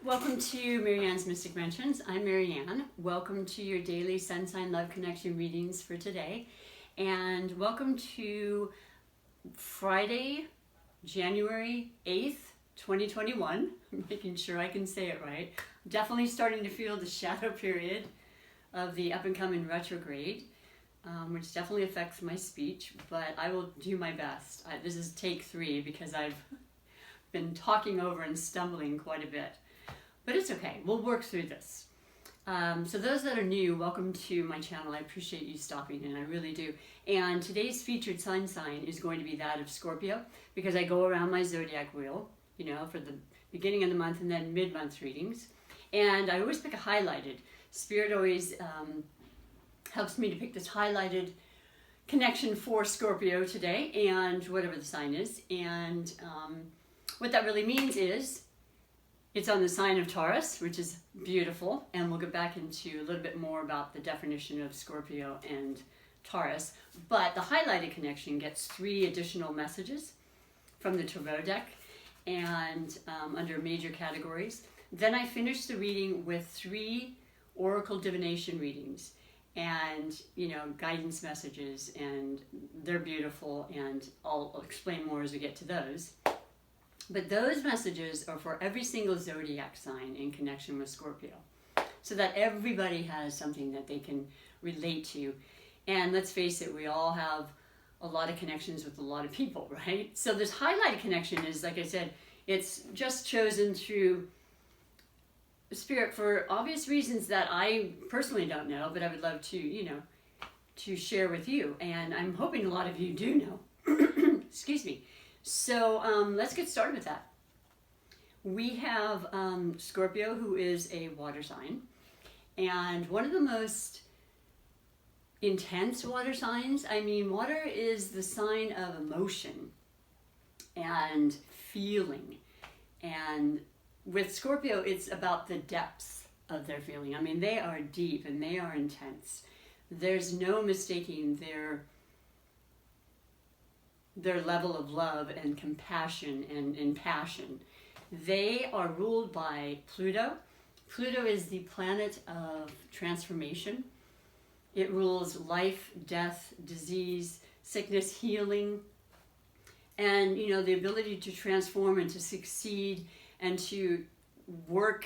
Welcome to MaryAnne's Mystic Mentions. I'm MaryAnne. Welcome to your daily Sun Sign Love Connection readings for today. And welcome to Friday, January 8th, 2021. I'm making sure I can say it right. Definitely starting to feel the shadow period of the up-and-coming retrograde, which definitely affects my speech, but I will do my best. This is take 3 because I've been talking over and stumbling quite a bit. But it's okay, we'll work through this. So those that are new, welcome to my channel. I appreciate you stopping in, I really do. And today's featured sun sign is going to be that of Scorpio, because I go around my zodiac wheel, you know, for the beginning of the month and then mid-month readings. And I always pick a highlighted. Spirit always helps me to pick this highlighted connection for Scorpio today, and whatever the sign is. And what that really means is, it's on the sign of Taurus, which is beautiful, and we'll get back into a little bit more about the definition of Scorpio and Taurus. But the highlighted connection gets 3 additional messages from the tarot deck and under major categories. Then I finish the reading with 3 oracle divination readings and, you know, guidance messages, and they're beautiful, and I'll explain more as we get to those. But those messages are for every single zodiac sign in connection with Scorpio, so that everybody has something that they can relate to. And let's face it, we all have a lot of connections with a lot of people, right? So this highlighted connection is, like I said, it's just chosen through Spirit for obvious reasons that I personally don't know, but I would love to, you know, to share with you. And I'm hoping a lot of you do know. Excuse me. So let's get started with that. We have Scorpio, who is a water sign, and one of the most intense water signs. I mean, water is the sign of emotion and feeling, and with Scorpio, it's about the depths of their feeling. I mean, they are deep and they are intense. There's no mistaking their level of love and compassion and passion. They are ruled by Pluto. Pluto is the planet of transformation. It rules life, death, disease, sickness, healing, and, you know, the ability to transform and to succeed and to work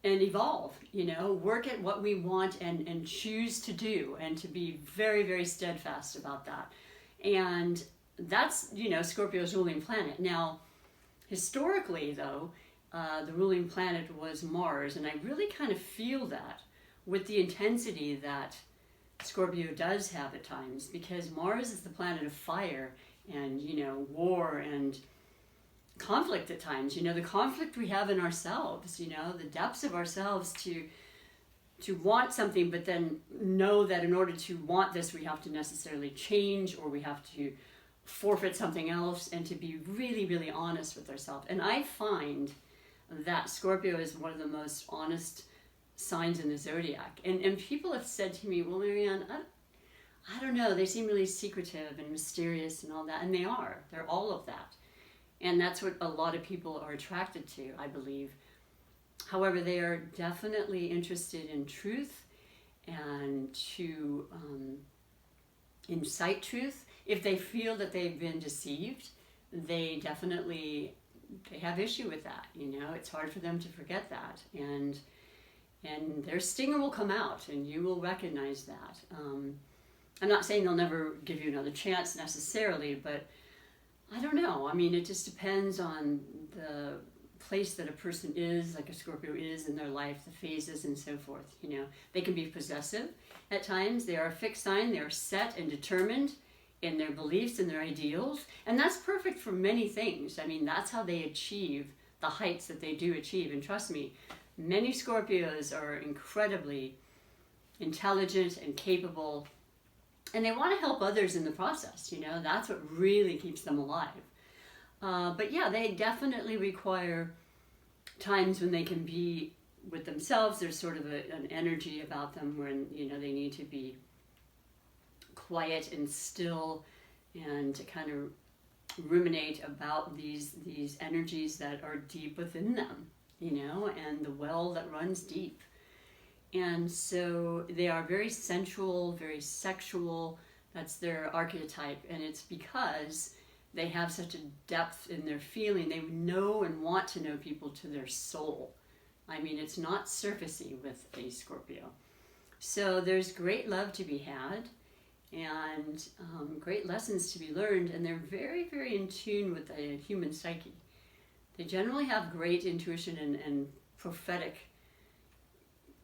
and evolve, you know, work at what we want and choose to do, and to be very, very steadfast about that. And that's, you know, Scorpio's ruling planet. Now, historically, though, the ruling planet was Mars, and I really kind of feel that with the intensity that Scorpio does have at times, because Mars is the planet of fire and, you know, war and conflict at times, you know, the conflict we have in ourselves, you know, the depths of ourselves to want something, but then know that in order to want this, we have to necessarily change, or we have to forfeit something else, and to be really, really honest with ourselves. And I find that Scorpio is one of the most honest signs in the zodiac. And people have said to me, well, MaryAnne, I don't know, they seem really secretive and mysterious and all that, and they are. They're all of that. And that's what a lot of people are attracted to, I believe. However, they are definitely interested in truth and to incite truth. If they feel that they've been deceived, they have issue with that. You know, it's hard for them to forget that. And their stinger will come out, and you will recognize that. I'm not saying they'll never give you another chance necessarily, but I don't know. I mean, it just depends on the place that a person is, like a Scorpio is in their life, the phases and so forth. You know, they can be possessive at times. They are a fixed sign. They are set and determined in their beliefs and their ideals. And that's perfect for many things. I mean, that's how they achieve the heights that they do achieve. And trust me, many Scorpios are incredibly intelligent and capable, and they want to help others in the process, you know, that's what really keeps them alive. But yeah, they definitely require times when they can be with themselves. There's sort of an energy about them when, you know, they need to be quiet and still, and to kind of ruminate about these energies that are deep within them, you know, and the well that runs deep. And so they are very sensual, very sexual. That's their archetype, and it's because they have such a depth in their feeling. They know and want to know people to their soul. I mean, it's not surfacey with a Scorpio. So there's great love to be had, and great lessons to be learned, and they're very, very in tune with the human psyche. They generally have great intuition and prophetic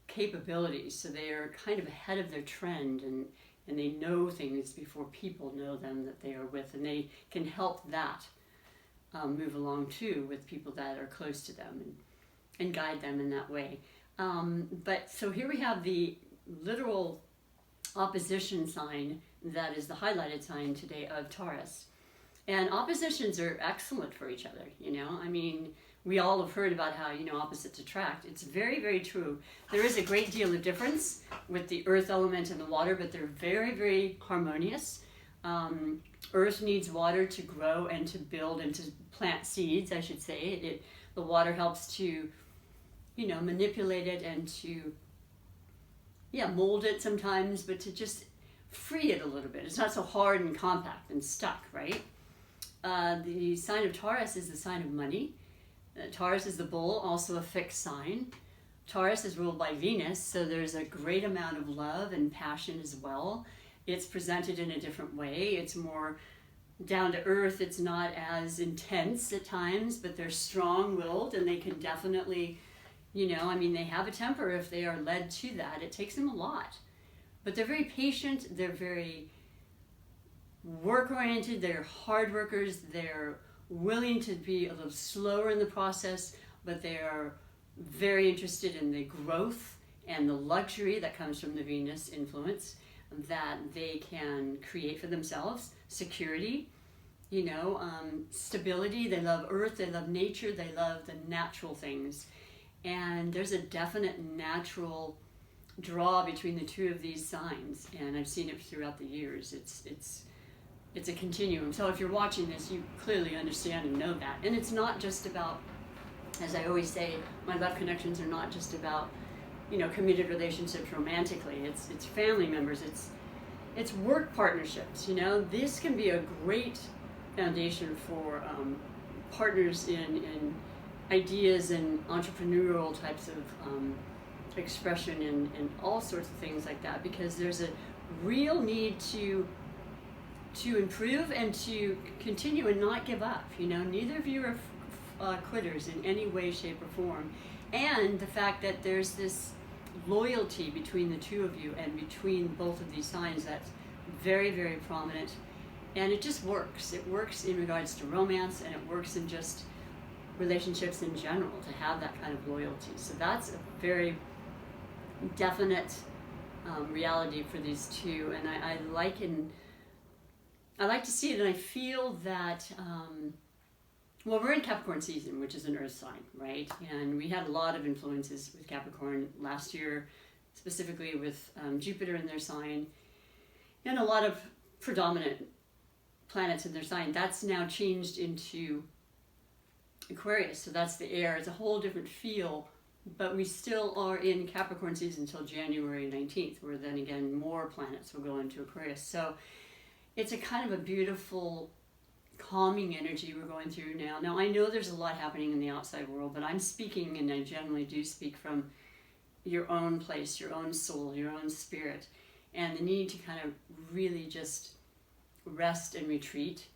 capabilities, so they are kind of ahead of their trend, and they know things before people know them that they are with, and they can help that move along too with people that are close to them and guide them in that way. But so here we have the literal opposition sign that is the highlighted sign today of Taurus. And oppositions are excellent for each other, you know. I mean, we all have heard about how, you know, opposites attract. It's very, very true. There is a great deal of difference with the earth element and the water, but they're very, very harmonious. Earth needs water to grow and to build and to plant seeds, I should say. The water helps to, you know, manipulate it and to, mold it sometimes, but to just free it a little bit. It's not so hard and compact and stuck, right? The sign of Taurus is the sign of money. Taurus is the bull, also a fixed sign. Taurus is ruled by Venus, so there's a great amount of love and passion as well. It's presented in a different way. It's more down to earth. It's not as intense at times, but they're strong-willed, and they can definitely, you know, I mean, they have a temper if they are led to that. It takes them a lot. But they're very patient. They're very work-oriented. They're hard workers. They're willing to be a little slower in the process, but they are very interested in the growth and the luxury that comes from the Venus influence that they can create for themselves. Security, you know, stability. They love earth, they love nature, they love the natural things. And there's a definite natural draw between the two of these signs, and I've seen it throughout the years. It's a continuum. So if you're watching this, you clearly understand and know that. And it's not just about, as I always say, my love connections are not just about, you know, committed relationships romantically. It's family members. It's work partnerships. You know, this can be a great foundation for partners in ideas and entrepreneurial types of expression and all sorts of things like that, because there's a real need to improve and to continue and not give up. You know, neither of you are quitters in any way, shape, or form. And the fact that there's this loyalty between the two of you and between both of these signs that's very, very prominent. And it just works. It works in regards to romance, and it works in just relationships in general to have that kind of loyalty. So that's a very definite reality for these two. And I like to see it, and I feel that, well, we're in Capricorn season, which is an earth sign, right? And we had a lot of influences with Capricorn last year, specifically with Jupiter in their sign, and a lot of predominant planets in their sign. That's now changed into Aquarius, so that's the air. It's a whole different feel, but we still are in Capricorn season until January 19th, where then again more planets will go into Aquarius. So it's a kind of a beautiful, calming energy we're going through now. Now, I know there's a lot happening in the outside world, but I'm speaking, and I generally do speak from your own place, your own soul, your own spirit, and the need to kind of really just rest and retreat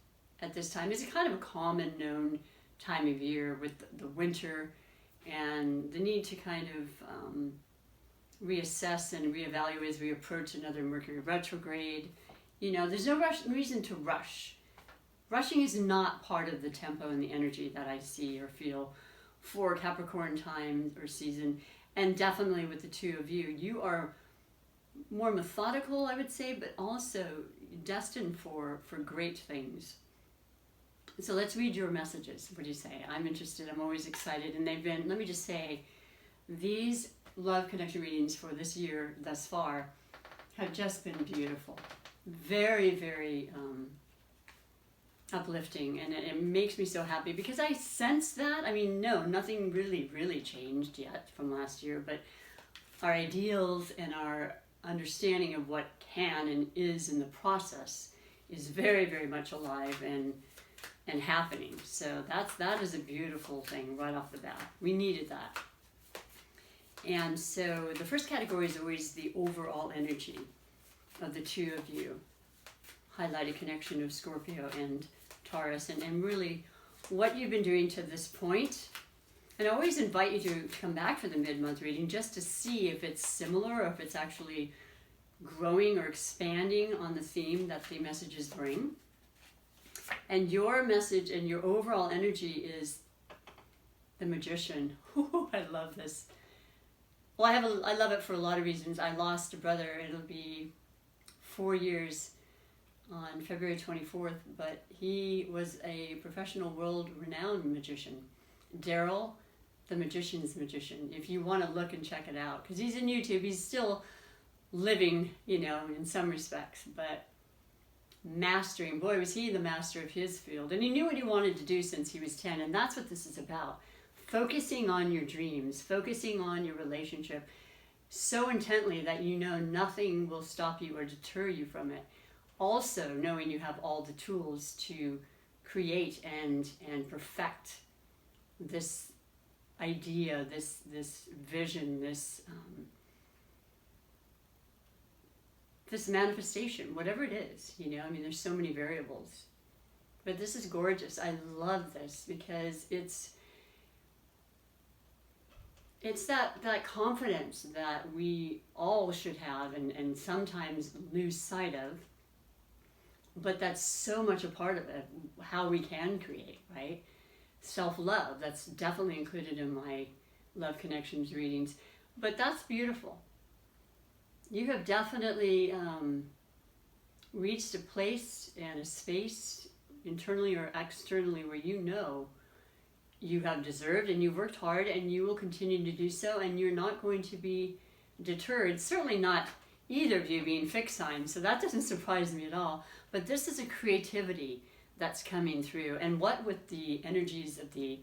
at this time. It's a kind of a common known time of year with the winter and the need to kind of reassess and reevaluate as we approach another Mercury retrograde. You know, there's no reason to rush. Rushing is not part of the tempo and the energy that I see or feel for Capricorn time or season. And definitely with the two of you, you are more methodical, I would say, but also destined for great things. So let's read your messages. What do you say? I'm interested. I'm always excited. And they've been, let me just say, these love connection readings for this year thus far have just been beautiful. Very, very, uplifting, and it makes me so happy because I sense that. I mean, no, nothing really changed yet from last year, but our ideals and our understanding of what can and is in the process is very much alive and happening. So that is a beautiful thing right off the bat. We needed that. And so the first category is always the overall energy of the two of you. Highlighted connection of Scorpio and Taurus, and really what you've been doing to this point. And I always invite you to come back for the mid-month reading just to see if it's similar or if it's actually growing or expanding on the theme that the messages bring. And your message and your overall energy is the Magician. Ooh, I love this. Well, I love it for a lot of reasons. I lost a brother. It'll be 4 years on February 24th, but he was a professional world-renowned magician. Daryl, the Magician's Magician. If you want to look and check it out, because he's in YouTube, he's still living, you know, in some respects, but mastering, boy, was he the master of his field. And he knew what he wanted to do since he was 10, and that's what this is about. Focusing on your dreams, focusing on your relationship so intently that you know nothing will stop you or deter you from it. Also knowing you have all the tools to create and perfect this idea, this vision, this manifestation, whatever it is, you know. I mean, there's so many variables, but this is gorgeous. I love this because it's that confidence that we all should have and sometimes lose sight of, but that's so much a part of it, how we can create, right? Self-love, that's definitely included in my Love Connections readings, but that's beautiful. You have definitely reached a place and a space, internally or externally, where you know you have deserved and you've worked hard and you will continue to do so, and you're not going to be deterred. Certainly not either of you being fixed signs, so that doesn't surprise me at all. But this is a creativity that's coming through, and what with the energies of the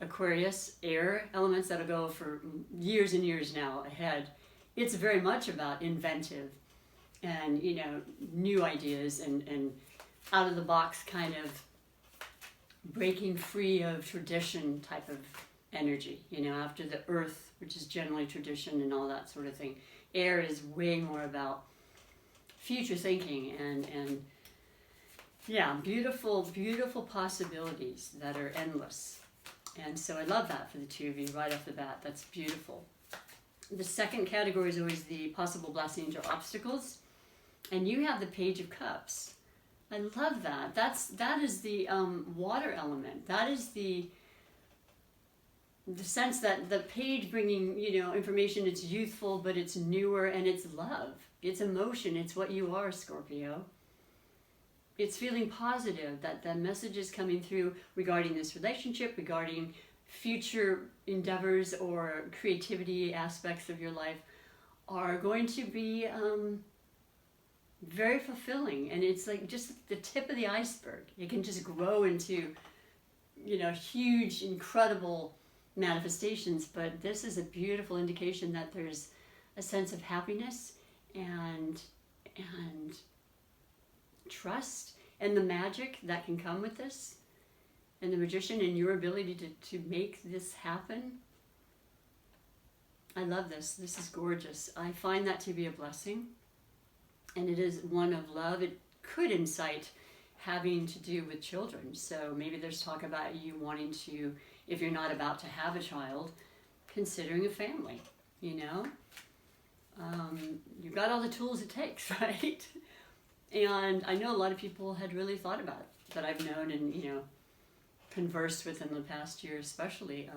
Aquarius air elements that'll go for years and years now ahead, it's very much about inventive and, you know, new ideas and out of the box kind of breaking free of tradition type of energy, you know, after the earth, which is generally tradition and all that sort of thing. Air is way more about future thinking and yeah, beautiful possibilities that are endless. And so I love that for the two of you right off the bat. That's beautiful. The second category is always the possible blessings or obstacles. And you have the Page of Cups. I love that. That is the water element. That is the sense that the page bringing, you know, information, it's youthful, but it's newer, and it's love. It's emotion. It's what you are, Scorpio. It's feeling positive that the messages coming through regarding this relationship, regarding future endeavors or creativity aspects of your life are going to be very fulfilling. And it's like just the tip of the iceberg. It can just grow into, you know, huge, incredible manifestations. But this is a beautiful indication that there's a sense of happiness and trust and the magic that can come with this, and the Magician and your ability to make this happen. I love this. This is gorgeous. I find that to be a blessing, and it is one of love. It could incite having to do with children. So maybe there's talk about you wanting to, if you're not about to have a child, considering a family, you know? You've got all the tools it takes, right? And I know a lot of people had really thought about it, that I've known and, you know, conversed with in the past year especially.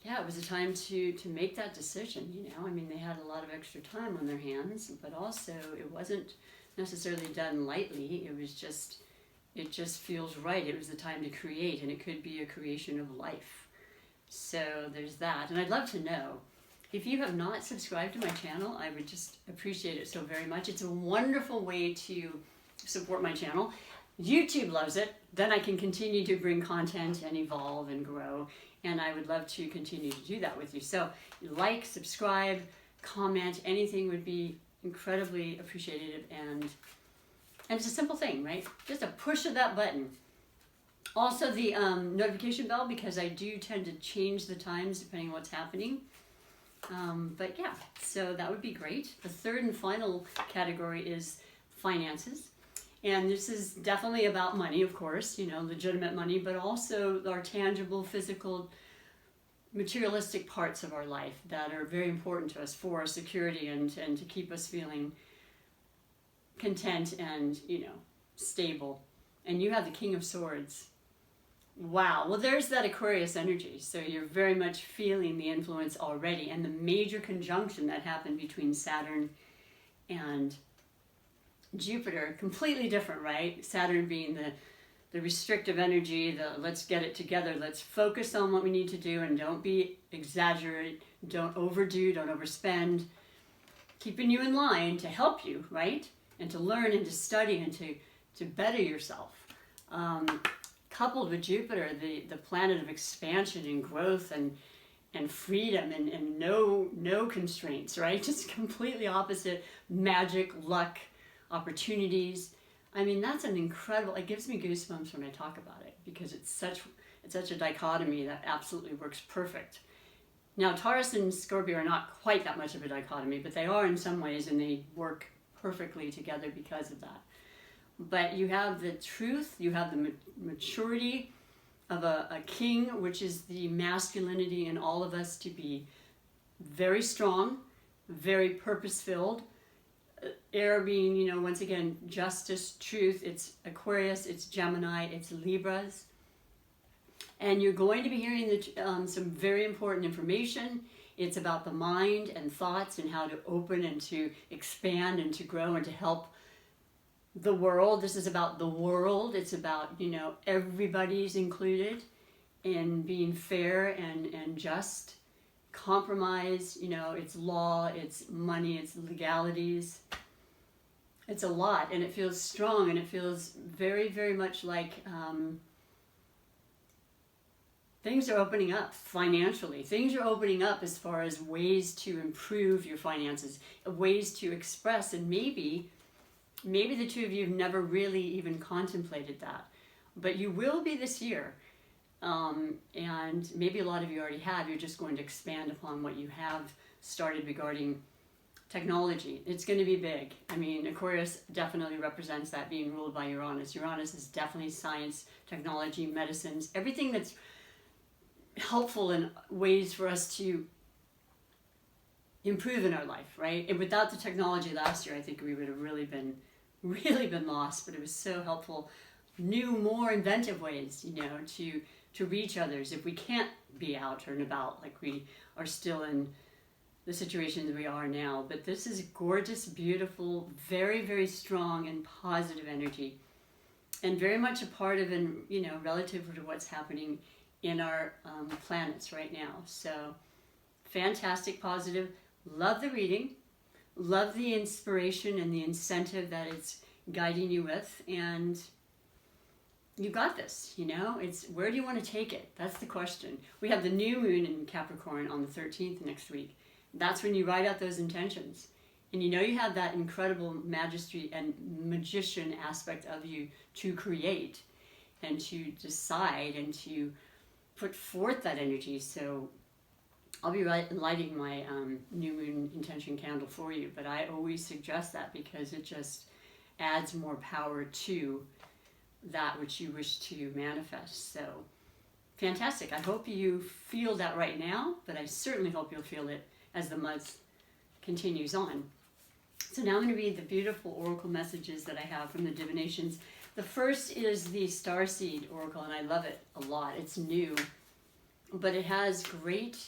Yeah, it was a time to make that decision, you know. I mean, they had a lot of extra time on their hands, but also it wasn't necessarily done lightly. It just feels right. It was the time to create, and it could be a creation of life. So there's that. And I'd love to know, if you have not subscribed to my channel, I would just appreciate it so very much. It's a wonderful way to support my channel. YouTube loves it, then I can continue to bring content and evolve and grow. And I would love to continue to do that with you. So like, subscribe, comment, anything would be incredibly appreciated. And it's a simple thing, right? Just a push of that button. Also the notification bell, because I do tend to change the times depending on what's happening. But yeah, so that would be great. The third and final category is finances. And this is definitely about money, of course, you know, legitimate money, but also our tangible, physical, materialistic parts of our life that are very important to us for our security and to keep us feeling content and, you know, stable. And you have the King of Swords. Wow. Well, there's that Aquarius energy. So you're very much feeling the influence already. And the major conjunction that happened between Saturn and Jupiter, completely different, right? Saturn being the restrictive energy, the let's get it together, let's focus on what we need to do and don't be exaggerate, don't overdo, don't overspend, keeping you in line to help you, right? And to learn and to study and to better yourself. Coupled with Jupiter, the planet of expansion and growth and freedom and no constraints, right? Just completely opposite, magic, luck, opportunities. I mean, that's an incredible, it gives me goosebumps when I talk about it because it's such a dichotomy that absolutely works perfect. Now, Taurus and Scorpio are not quite that much of a dichotomy, but they are in some ways, and they work perfectly together because of that. But you have the truth, you have the maturity of a king, which is the masculinity in all of us to be very strong, very purpose-filled. Air being, you know, once again, justice, truth. It's Aquarius, it's Gemini, it's Libras. And you're going to be hearing some very important information. It's about the mind and thoughts and how to open and to expand and to grow and to help the world. This is about the world. It's about, you know, everybody's included in being fair and just. Compromise, you know, it's law, it's money, it's legalities. It's a lot, and it feels strong, and it feels very, very much like things are opening up financially. Things are opening up as far as ways to improve your finances, ways to express, and maybe the two of you have never really even contemplated that, but you will be this year. And maybe a lot of you already have. You're just going to expand upon what you have started regarding technology. It's going to be big. I mean, Aquarius definitely represents that, being ruled by Uranus. Uranus is definitely science, technology, medicines, everything that's helpful in ways for us to improve in our life, right? And without the technology last year, I think we would have really been lost, but it was so helpful. New, more inventive ways, you know, to reach others if we can't be out and about like we are still in the situation that we are now. But this is gorgeous, beautiful, very, very strong and positive energy, and very much a part of, and you know, relative to what's happening in our planets right now. So fantastic, positive. Love the reading, love the inspiration and the incentive that it's guiding you with, and you got this, you know. It's where do you want to take it? That's the question. We have the new moon in Capricorn on the 13th next week. That's when you write out those intentions. And you know you have that incredible majesty and magician aspect of you to create and to decide and to put forth that energy. So I'll be lighting my new moon intention candle for you, but I always suggest that because it just adds more power to that which you wish to manifest. So fantastic. I hope you feel that right now, but I certainly hope you'll feel it as the month continues on. So now I'm going to read the beautiful oracle messages that I have from the divinations. The first is the Starseed Oracle, and I love it a lot. It's new, but it has great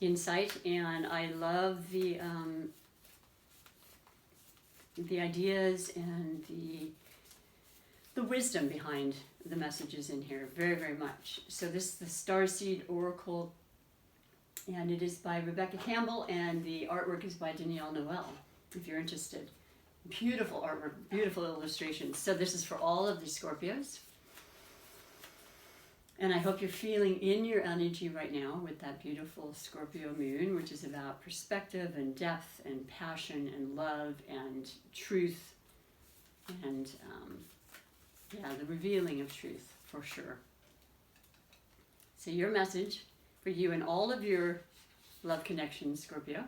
insight, and I love the ideas and the wisdom behind the messages in here, very, very much. So this is the Starseed Oracle, and it is by Rebecca Campbell, and the artwork is by Danielle Noel, if you're interested. Beautiful artwork, beautiful illustrations. So this is for all of the Scorpios. And I hope you're feeling in your energy right now with that beautiful Scorpio moon, which is about perspective and depth and passion and love and truth and the revealing of truth for sure. So your message for you and all of your love connections, Scorpio.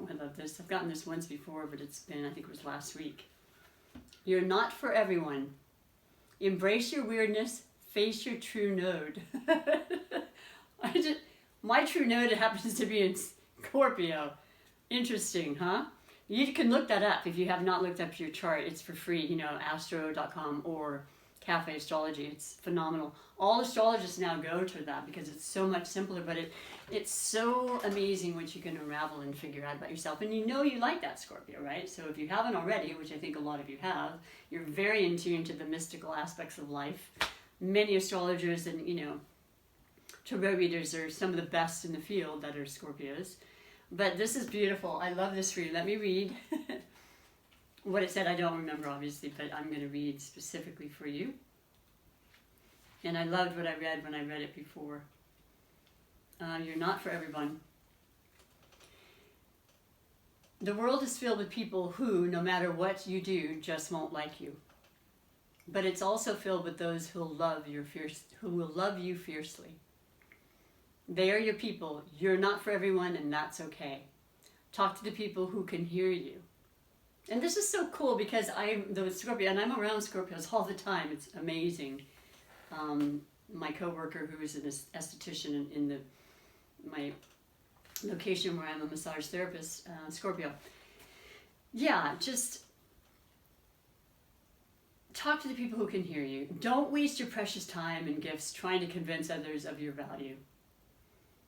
Oh, I love this. I've gotten this once before, but it's been, I think it was last week. You're not for everyone. Embrace your weirdness. Face your true node. My true node happens to be in Scorpio. Interesting, huh? You can look that up if you have not looked up your chart. It's for free, astro.com or Cafe Astrology. It's phenomenal. All astrologists now go to that because it's so much simpler, but it's so amazing what you can unravel and figure out about yourself. And you like that, Scorpio, right? So if you haven't already, which I think a lot of you have, you're very in tune to the mystical aspects of life. Many astrologers and, tarot readers are some of the best in the field that are Scorpios. But this is beautiful. I love this for you. Let me read what it said. I don't remember, obviously, but I'm going to read specifically for you. And I loved what I read when I read it before. You're not for everyone. The world is filled with people who, no matter what you do, just won't like you. But it's also filled with those who will love you fiercely. They are your people. You're not for everyone, and that's okay. Talk to the people who can hear you. And this is so cool because I'm the Scorpio, and I'm around Scorpios all the time. It's amazing. My coworker, who is an esthetician in my location where I'm a massage therapist, Scorpio. Yeah, just talk to the people who can hear you. Don't waste your precious time and gifts trying to convince others of your value.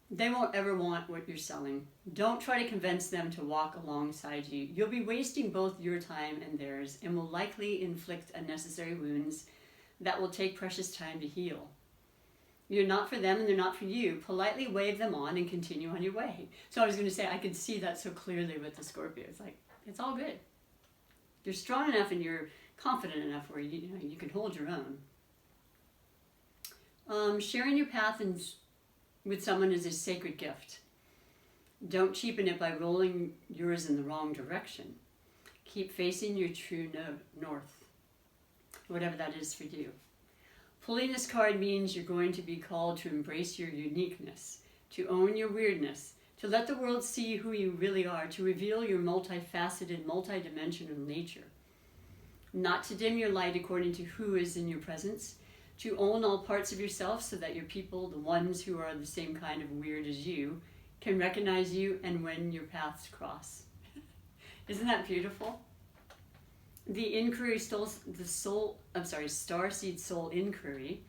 They won't ever want what you're selling. Don't try to convince them to walk alongside you. You'll be wasting both your time and theirs and will likely inflict unnecessary wounds that will take precious time to heal. You're not for them and they're not for you. Politely wave them on and continue on your way. So I was going to say, I could see that so clearly with the Scorpio. It's like, it's all good. You're strong enough and you're confident enough where you can hold your own. Sharing your path with someone is a sacred gift. Don't cheapen it by rolling yours in the wrong direction. Keep facing your true north, whatever that is for you. Pulling this card means you're going to be called to embrace your uniqueness, to own your weirdness, to let the world see who you really are, to reveal your multifaceted, multidimensional nature. Not to dim your light according to who is in your presence, to own all parts of yourself so that your people, the ones who are the same kind of weird as you, can recognize you and when your paths cross. Isn't that beautiful? The inquiry starseed soul inquiry.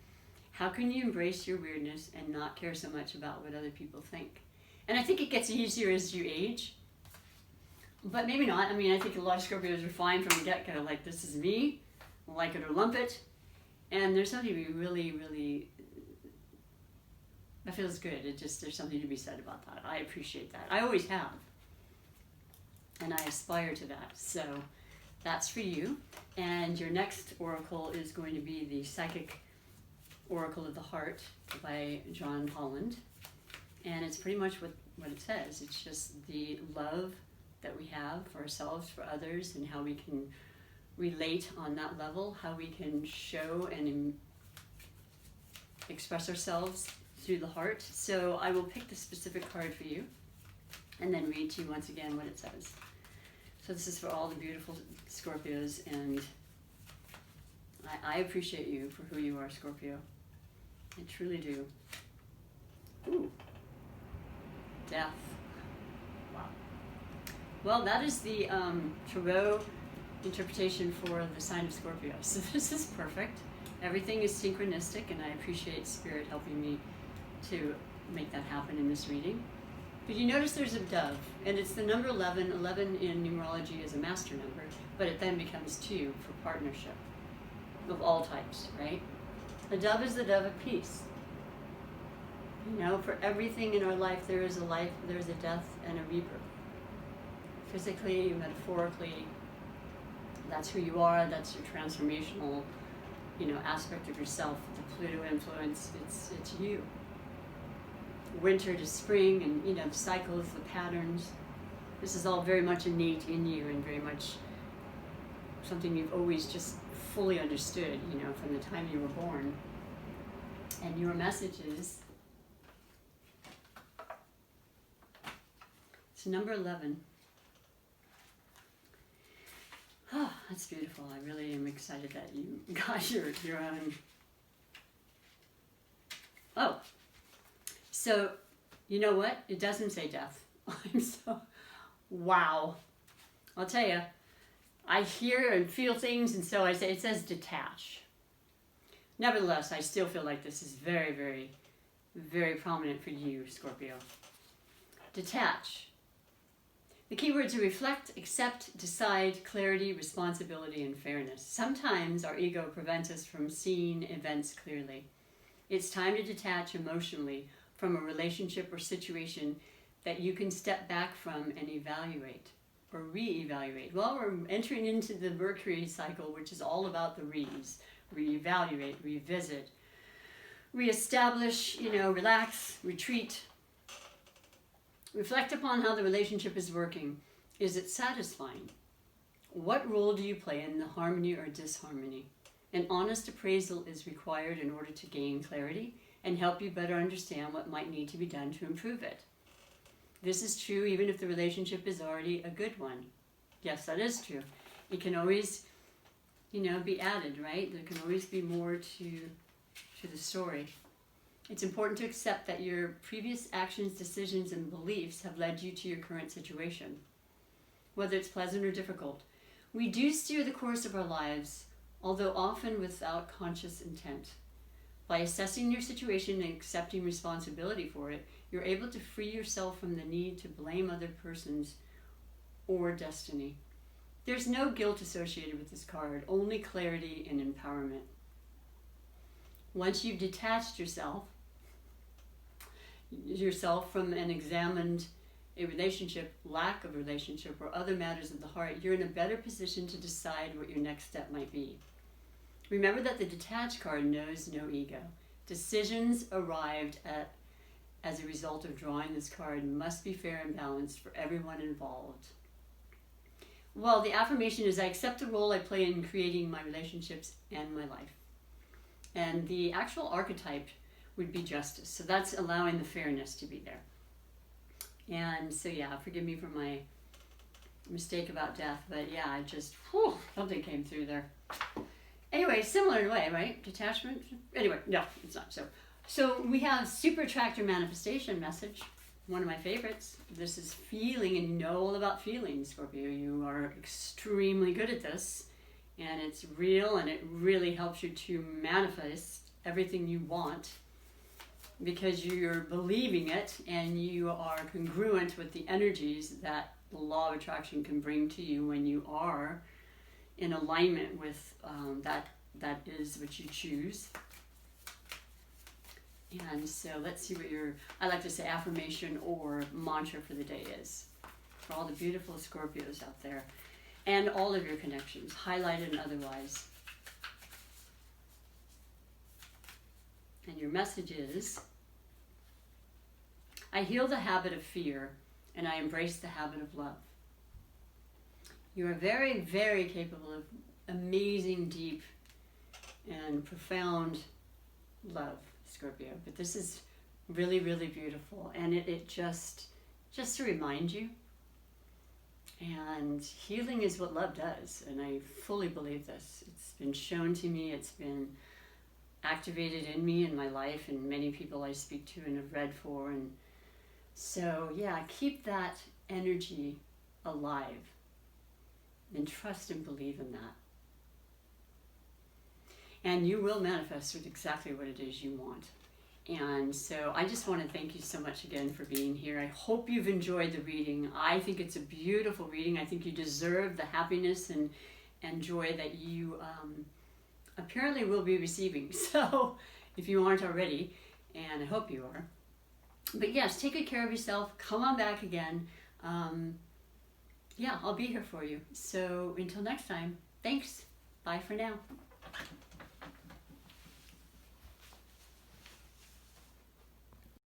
How can you embrace your weirdness and not care so much about what other people think? And I think it gets easier as you age, but maybe not. I mean, I think a lot of Scorpios are fine from the get-go, like, this is me, like it or lump it. And there's something to be really, really, that feels good. There's something to be said about that. I appreciate that. I always have. And I aspire to that. So that's for you. And your next oracle is going to be the Psychic Oracle of the Heart by John Holland. And it's pretty much what it says. It's just the love that we have for ourselves, for others, and how we can relate on that level, how we can show and express ourselves through the heart. So I will pick the specific card for you and then read to you once again what it says. So this is for all the beautiful Scorpios, and I appreciate you for who you are, Scorpio. I truly do. Ooh. Death. Wow. Well, that is the tarot interpretation for the sign of Scorpio. So this is perfect. Everything is synchronistic, and I appreciate Spirit helping me to make that happen in this reading. But you notice there's a dove, and it's the number 11. 11 in numerology is a master number, but it then becomes 2 for partnership of all types, right? A dove is the dove of peace. You know, for everything in our life, there is a life, there's a death and a rebirth. Physically, metaphorically, That's who you are. That's your transformational, aspect of yourself. The Pluto influence, it's you. Winter to spring, and the cycles, the patterns. This is all very much innate in you, and very much something you've always just fully understood, from the time you were born. And your message is, it's number 11. Oh, that's beautiful. I really am excited that you got your Oh, so you know what? It doesn't say death. Wow. I'll tell you, I hear and feel things, and so it says detach. Nevertheless, I still feel like this is very, very, very prominent for you, Scorpio. Detach. The keywords are reflect, accept, decide, clarity, responsibility, and fairness. Sometimes our ego prevents us from seeing events clearly. It's time to detach emotionally from a relationship or situation that you can step back from and evaluate or reevaluate. Well, we're entering into the Mercury cycle, which is all about the re's. Reevaluate, revisit, reestablish, relax, retreat. Reflect upon how the relationship is working. Is it satisfying? What role do you play in the harmony or disharmony? An honest appraisal is required in order to gain clarity and help you better understand what might need to be done to improve it. This is true even if the relationship is already a good one. Yes, that is true. It can always, be added, right? There can always be more to the story. It's important to accept that your previous actions, decisions, and beliefs have led you to your current situation, whether it's pleasant or difficult. We do steer the course of our lives, although often without conscious intent. By assessing your situation and accepting responsibility for it, you're able to free yourself from the need to blame other persons or destiny. There's no guilt associated with this card, only clarity and empowerment. Once you've detached yourself from and examined a relationship, lack of relationship, or other matters of the heart, you're in a better position to decide what your next step might be. Remember that the detached card knows no ego. Decisions arrived at as a result of drawing this card must be fair and balanced for everyone involved. Well, the affirmation is I accept the role I play in creating my relationships and my life. And the actual archetype would be justice. So that's allowing the fairness to be there. And so, forgive me for my mistake about death, but something came through there. Anyway, similar in a way, right? Detachment? Anyway, no, it's not. So we have super attractor manifestation message, one of my favorites. This is feeling, and you know all about feelings, Scorpio. You are extremely good at this, and it's real, and it really helps you to manifest everything you want because you're believing it, and you are congruent with the energies that the law of attraction can bring to you when you are in alignment with that is what you choose. And so let's see what your, I like to say, affirmation or mantra for the day is. For all the beautiful Scorpios out there. And all of your connections, highlighted and otherwise. And your message is, I heal the habit of fear and I embrace the habit of love. You are very, very capable of amazing, deep, and profound love, Scorpio. But this is really, really beautiful. And it just to remind you. And healing is what love does. And I fully believe this. It's been shown to me. It's been activated in me in my life and many people I speak to and have read for. And so, keep that energy alive. And trust and believe in that. And you will manifest with exactly what it is you want. And so I just want to thank you so much again for being here. I hope you've enjoyed the reading. I think it's a beautiful reading. I think you deserve the happiness and joy that you apparently will be receiving. So if you aren't already, and I hope you are. But yes, take good care of yourself. Come on back again. I'll be here for you. So until next time. Thanks. Bye for now.